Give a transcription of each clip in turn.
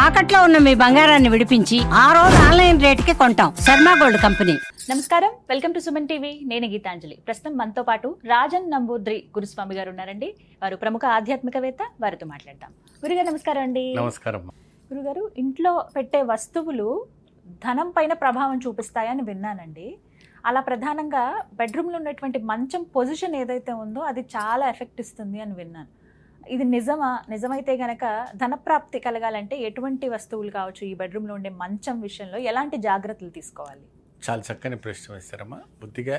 తాకట్లో ఉన్న మీ బంగారాన్ని విడిపించి ఆ రోజు ఆన్లైన్ రేటుకి కొంటాం. Sharma gold company. నమస్కారం, వెల్కమ్ టు సుమన్ టీవీ. నేను గీతాంజలి. ప్రస్తుతం మనతో పాటు రాజన్ నంబూద్రి గురుస్వామి గారు ఉన్నారండి. వారు ప్రముఖ ఆధ్యాత్మికవేత్త. వారితో మాట్లాడతాం. గురుగారు నమస్కారం అండి. నమస్కారం. గురుగారు, ఇంట్లో పెట్టే వస్తువులు ధనం పైన ప్రభావం చూపిస్తాయని విన్నానండి. అలా ప్రధానంగా బెడ్రూమ్లో ఉన్నటువంటి మంచం పొజిషన్ ఏదైతే ఉందో అది చాలా ఎఫెక్ట్ ఇస్తుంది అని విన్నాను. ఇది నిజమా? నిజమైతే గనక ధనప్రాప్తి కలగాలంటే ఎటువంటి వస్తువులు కావచ్చు, ఈ బెడ్రూమ్లో ఉండే మంచం విషయంలో ఎలాంటి జాగ్రత్తలు తీసుకోవాలి? చాలా చక్కని ప్రశ్న వేస్తారమ్మా. బుద్ధిగా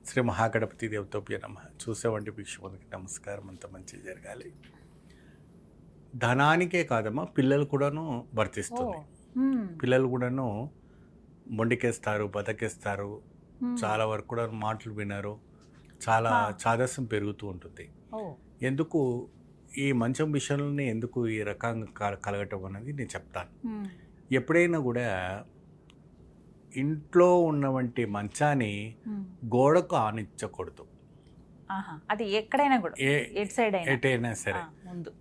శ్రీ మహాగణపతి దేవతోప్య నమః. చూసేవంటి భిక్షువునికి నమస్కారం. అంత మంచి జరగాలి. ధనానికే కాదమ్మా, పిల్లలు కూడాను వర్తిస్తుంది. పిల్లలు కూడాను మొండికేస్తారు, బతకేస్తారు, చాలా వరకు కూడా మాటలు వినరు, చాలా చాదస్యం పెరుగుతూ ఉంటుంది. ఎందుకు ఈ మంచం విషయంలోనే ఎందుకు ఈ రకంగా కలగటం అనేది నేను చెప్తాను. ఎప్పుడైనా కూడా ఇంట్లో ఉన్నవంటి మంచాన్ని గోడకు ఆనించకూడదు. అది ఎక్కడైనా కూడా, ఎటైనా సరే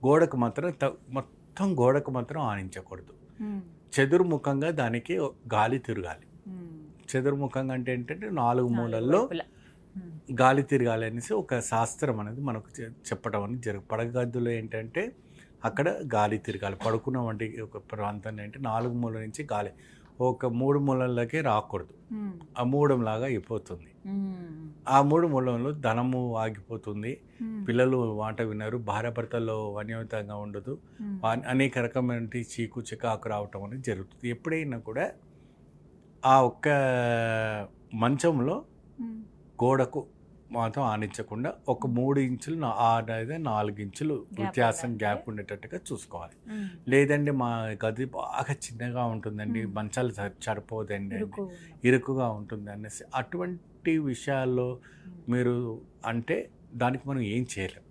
గోడకు మాత్రం మొత్తం గోడకు మాత్రం ఆనించకూడదు. చతుర్ముఖంగా దానికి గాలి తిరగాలి. చతుర్ముఖంగా అంటే ఏంటంటే 4 మూలల్లో గాలి తిరగాలి అనేసి ఒక శాస్త్రం అనేది మనకు చెప్పడం అనేది పడగదులో ఏంటంటే అక్కడ గాలి తిరగాలి. పడుకున్న వంటి ఒక ప్రాంతాన్ని అంటే 4 మూలల నుంచి గాలి ఒక 3 మూలలకే రాకూడదు. ఆ మూడంలాగా అయిపోతుంది. ఆ 3 మూలంలో ధనము ఆగిపోతుంది. పిల్లలు మాట వినరు, భార్యాభర్తల్లో అన్యోన్యంగా ఉండదు, అనేక రకమైన చీకు చికాకు రావటం అనేది జరుగుతుంది. ఎప్పుడైనా కూడా ఆ ఒక్క మంచంలో గోడకు మాత్రం ఆనించకుండా ఒక 3 ఇంచులు 4 ఇంచులు వ్యత్యాసం గ్యాప్ ఉండేటట్టుగా చూసుకోవాలి. లేదండి మా గది బాగా చిన్నగా ఉంటుందండి, మంచాలు సరిపోదండి, ఇరుకుగా ఉంటుంది అనేసి అటువంటి విషయాల్లో మీరు అంటే దానికి మనం ఏం చేయలేం.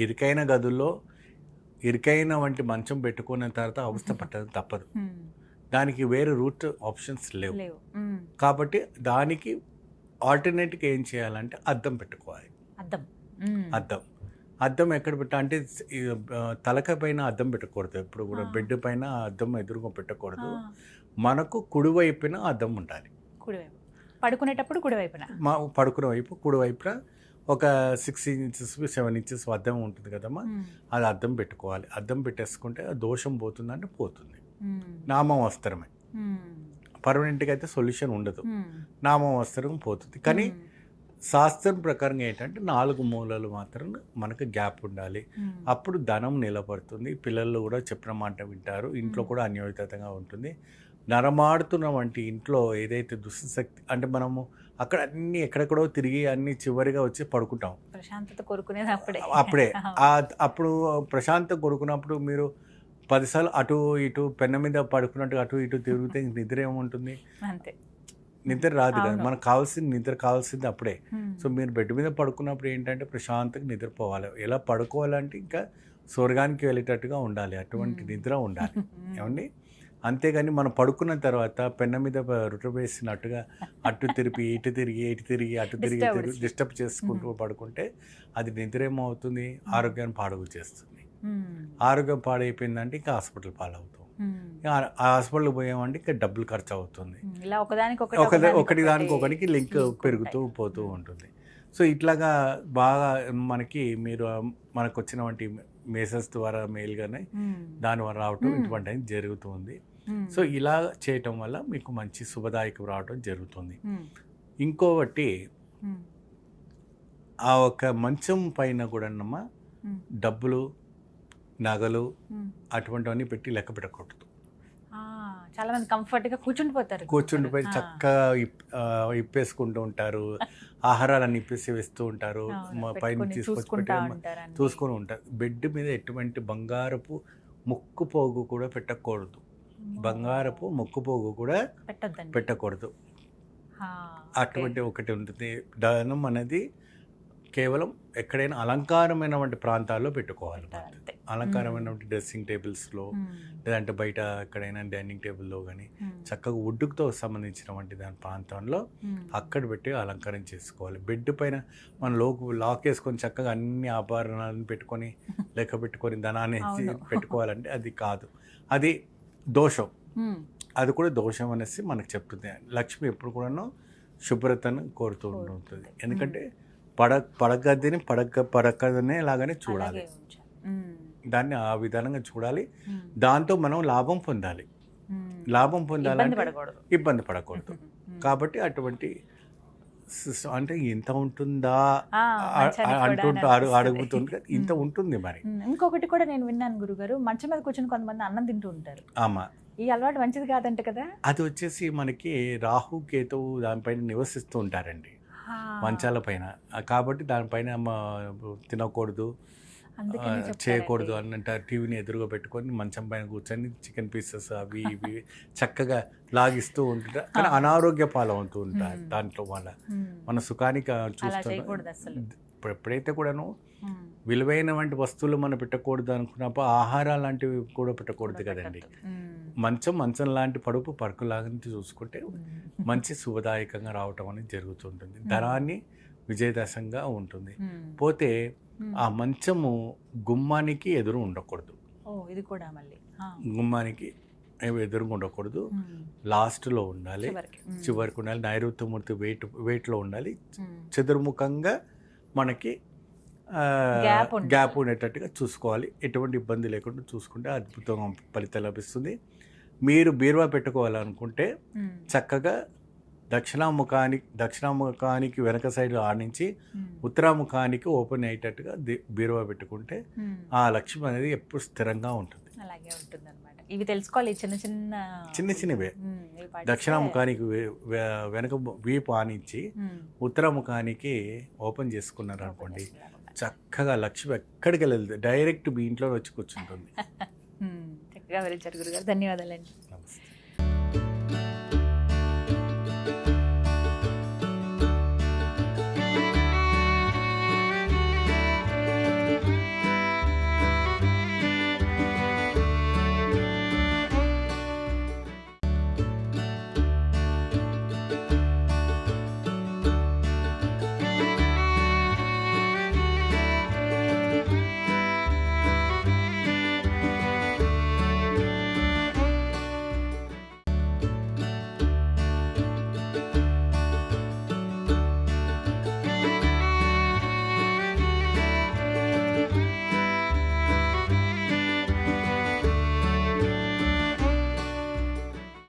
ఇరుకైన గదుల్లో ఇరుకైన వంటి మంచం పెట్టుకున్న తర్వాత అవస్థ పట్టడం తప్పదు. దానికి వేరే రూట్ ఆప్షన్స్ లేవు. కాబట్టి దానికి ఆల్టర్నేట్గా ఏం చేయాలంటే అద్దం పెట్టుకోవాలి. అద్దం ఎక్కడ అంటే తలక పైన అద్దం పెట్టకూడదు. ఎప్పుడు కూడా బెడ్ పైన అద్దం ఎదురుగా పెట్టకూడదు. మనకు కుడివైపున అద్దం ఉండాలి. పడుకునేటప్పుడు కుడివైపున, పడుకునే వైపు కుడివైపున ఒక 6 ఇంచెస్ 7 ఇంచెస్ అద్దం ఉంటుంది కదమ్మా, అది అద్దం పెట్టుకోవాలి. అద్దం పెట్టేసుకుంటే దోషం పోతుందంటే పోతుంది. నామవస్త్రమే, పర్మనెంట్గా అయితే సొల్యూషన్ ఉండదు. నామవస్త్రం పోతుంది. కానీ శాస్త్రం ప్రకారం ఏంటంటే 4 మూలలు మాత్రం మనకు గ్యాప్ ఉండాలి. అప్పుడు ధనం నిలబడుతుంది. పిల్లలు కూడా చెప్పిన మాట వింటారు. ఇంట్లో కూడా అన్యోన్యతంగా ఉంటుంది. నరమాడుతున్న వంటి ఇంట్లో ఏదైతే దుష్టశక్తి అంటే మనము అక్కడ అన్ని ఎక్కడెక్కడో తిరిగి అన్ని చివరిగా వచ్చి పడుకుంటాం. ప్రశాంతత కోరుకునేది అప్పుడే. అప్పుడు ప్రశాంతత కోరుకున్నప్పుడు మీరు 10 సార్లు అటు ఇటు పెన్న మీద పడుకున్నట్టు అటు ఇటు తిరిగితే నిద్ర ఏముంటుంది? నిద్ర రాదు కదా. మనకు కావాల్సింది నిద్ర కావాల్సింది అప్పుడే. సో మీరు బెడ్ మీద పడుకున్నప్పుడు ఏంటంటే ప్రశాంతంగా నిద్రపోవాలి. ఎలా పడుకోవాలంటే ఇంకా స్వర్గానికి వెళ్ళేటట్టుగా ఉండాలి. అటువంటి నిద్ర ఉండాలి. ఏమండి? అంతేగాని మనం పడుకున్న తర్వాత పెన్న మీద రుట్ర వేసినట్టుగా అటు తిరిగి ఇటు తిరిగి అటు తిరిగి డిస్టర్బ్ చేసుకుంటూ పడుకుంటే అది నిద్ర ఏమవుతుంది? ఆరోగ్యాన్ని పాడుగు చేస్తుంది. ఆరోగ్యం పాడైపోయిందంటే ఇంకా హాస్పిటల్ పాలవుతాం. హాస్పిటల్కి పోయామంటే ఇంకా డబ్బులు ఖర్చు అవుతుంది. ఒకటి దానికి ఒకటికి లింక్ పెరుగుతూ పోతూ ఉంటుంది. సో ఇట్లాగా బాగా మనకు వచ్చిన వంటి మెసేజ్ ద్వారా మెయిల్గానే దాని వల్ల రావటం ఇటువంటి జరుగుతుంది. సో ఇలా చేయటం వల్ల మీకు మంచి శుభదాయకం రావటం జరుగుతుంది. ఇంకోటి ఆ ఒక మంచం పైన కూడా డబ్బులు, నగలు అటువంటివన్నీ పెట్టి లెక్క పెట్టకూడదు. చాలా మంది కంఫర్ట్గా కూర్చుండిపోయి చక్కగా ఇప్పేసుకుంటూ ఉంటారు. ఆహారాలన్నీ ఇప్పేసి వేస్తూ ఉంటారు. పైన తీసుకొచ్చి చూసుకొని ఉంటారు. బెడ్ మీద ఎటువంటి బంగారపు ముక్కు పోగు కూడా పెట్టకూడదు. బంగారపు ముక్కు పోగు కూడా పెట్టకూడదు. అటువంటి ఒకటి ఉంటుంది. ధనం అనేది కేవలం ఎక్కడైనా అలంకారమైనటువంటి ప్రాంతాల్లో పెట్టుకోవాలి. అలంకారమైనటువంటి డ్రెస్సింగ్ టేబుల్స్లో, లేదంటే బయట ఎక్కడైనా డైనింగ్ టేబుల్లో కానీ చక్కగా వుడ్తో సంబంధించినటువంటి దాని ప్రాంతంలో అక్కడ పెట్టి అలంకారం చేసుకోవాలి. బెడ్ పైన మనం లాక్ వేసుకొని చక్కగా అన్ని ఆభరణాలను పెట్టుకొని లెక్క పెట్టుకొని ధనాన్ని పెట్టుకోవాలంటే అది కాదు. అది దోషం, మ్మ్. అది కూడా దోషం అనేసి మనకు చెప్తుంది. లక్ష్మి ఎప్పుడు కూడాను శుభ్రతను కోరుతూ ఉంటుంది. ఎందుకంటే పడగదిని పడకదనే లాగానే చూడాలి, అలాగే ఉంచాలి. మ్మ్. దాన్ని ఆ విధానంగా చూడాలి. మ్మ్. దాంతో మనం లాభం పొందాలి. మ్మ్. లాభం ఇబ్బంది పొందాలంటే పడకూడదు. ఇబ్బంది పడకూడదు. మ్మ్. కాబట్టి అటువంటి అంటే ఇంత ఉంటుందా ఆ, మంచానికి కూడా అంటుంటారు, అనిపిస్తుంది. అడుగుతుంది కదా, ఇంత మ్మ్. ఉంటుంది మరి. ఇంకొకటి కూడా నేను విన్నాను గురుగారు, మంచం మీద కూర్చొని కొంతమంది అన్నం తింటూ ఉంటారు. ఆమా, ఈ అలవాటు మంచిది కాదంట కదా. అది వచ్చేసి మనకి రాహు కేతువు దానిపైన నివసిస్తూ ఉంటారండి, మంచాల పైన. కాబట్టి దానిపైన తినకూడదు, అందుకని చెప్తారండి. చేయకూడదు అని అంటారు. టీవీని ఎదురుగా పెట్టుకొని మంచం పైన కూర్చొని చికెన్ పీసెస్ అవి ఇవి చక్కగా లాగిస్తూ ఉంటారు, కానీ అనారోగ్య పాలవుతూ ఉంటారు దాంట్లో. మన సుఖానికి అలా చూస్తాం. చేయకూడదు అసలు. ఎప్పుడైతే కూడాను మ్మ్. విలువైనటువంటి వస్తువులు మనం పెట్టకూడదు అనుకున్నప్పుడు ఆహారాలు లాంటివి కూడా పెట్టకూడదు కదండి. మ్మ్. మంచం లాంటి పడుకు లాంటి చూసుకుంటే మ్మ్. మంచి శుభదాయకంగా రావటం అనేది జరుగుతుంటుంది. ధనాన్ని విజయదశంగా ఉంటుంది. మ్మ్. పోతే మ్మ్. ఆ మంచము గుమ్మానికి ఎదురు ఉండకూడదు. ఓ, ఇది కూడా మళ్ళీ గుమ్మానికి ఎదురుగా ఉండకూడదు, మ్మ్. లాస్ట్లో ఉండాలి, చివరికి. మ్మ్. చివరికి ఉండాలి. నైరుత్యమూర్తి వెయిట్లో ఉండాలి. మ్మ్. చతుర్ముఖంగా మనకి Gap ఉండాలి. గ్యాప్ ఉండేటట్టుగా చూసుకోవాలి. ఎటువంటి ఇబ్బంది లేకుండా చూసుకుంటే అద్భుతంగా ఫలితం లభిస్తుంది. మీరు బీరువా పెట్టుకోవాలనుకుంటే మ్మ్. చక్కగా దక్షిణాముఖానికి వెనక సైడ్ ఆడించి మ్మ్. ఉత్తరాముఖానికి ఓపెన్ అయ్యేటట్టుగా బీరువా పెట్టుకుంటే మ్మ్. ఆ లక్ష్యం అనేది ఎప్పుడు స్థిరంగా ఉంటుంది. అలాగే ఉంటుంది అనమాట. ఇవి తెలుసుకోవాలి, చిన్న చిన్నవే. మ్మ్. ఇవి పాటిస్తే- దక్షిణాముఖానికి వెనక వీపు ఆనించి మ్మ్. ఉత్తరాముఖానికి ఓపెన్ చేసుకున్నారు అనుకోండి, చేసుకున్నారు. చక్కగా లక్ష్యం ఎక్కడికి వెళ్ళదు, డైరెక్ట్ మీ ఇంట్లో వచ్చి కూర్చుంటుంది. చక్కగా వివరించారు గురుగారు, ధన్యవాదాలండి.